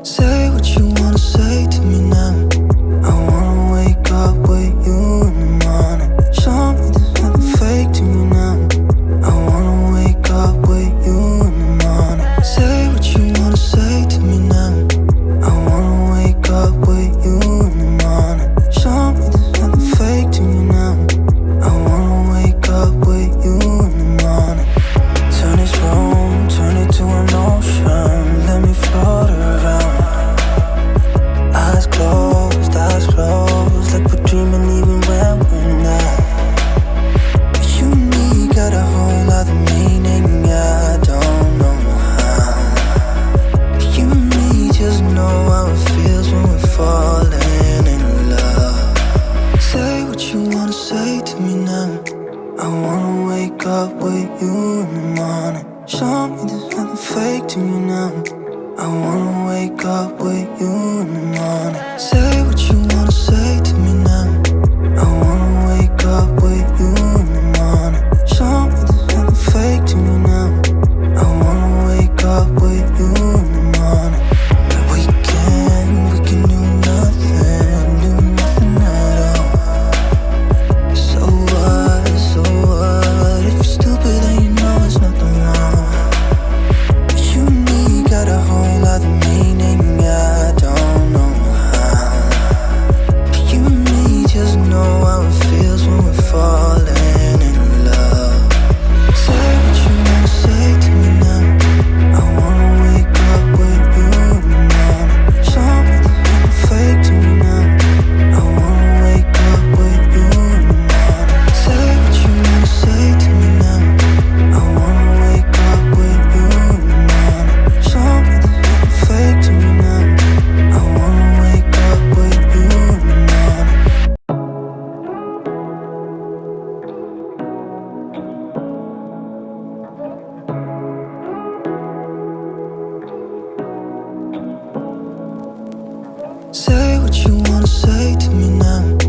Say what you wanna say to me now. I wanna wake up with you in the morning. Show me there's nothing fake to me now. I wanna wake up with you in the morning. Say what you wanna say to me now. I wanna wake up with you in the morning. Show me there's nothing fake to me now. I wanna wake up with you in the morning. Turn this room, turn it to an ocean. Let me float around. Eyes closed, like we're dreaming even when we're not. You and me got a whole other meaning, I don't know how. You and me just know how it feels when we're falling in love. Say what you wanna say to me now. I wanna wake up with you in the morning. Show me there's nothing fake to me now. I wanna wake up with you in the morning. Say what you wanna say to me now. I wanna wake up with you in the morning. Show me there's nothing fake to me now. I wanna wake up with you in the morning. We can do nothing at all. So what, if you're stupid then you know it's nothing wrong. You and me got a whole other meaning, I don't know how. You and me just know how it feels when we're falling in love. Say what you wanna say to me now. I wanna wake up with you in the morning. Show me there's nothing fake to me now. I wanna wake up with you in the morning. Say what you wanna say to me now. I wanna wake up with you in the morning. Show me there's nothing fake to me now. I wanna wake up with you in the morning. Say what you wanna say to me now.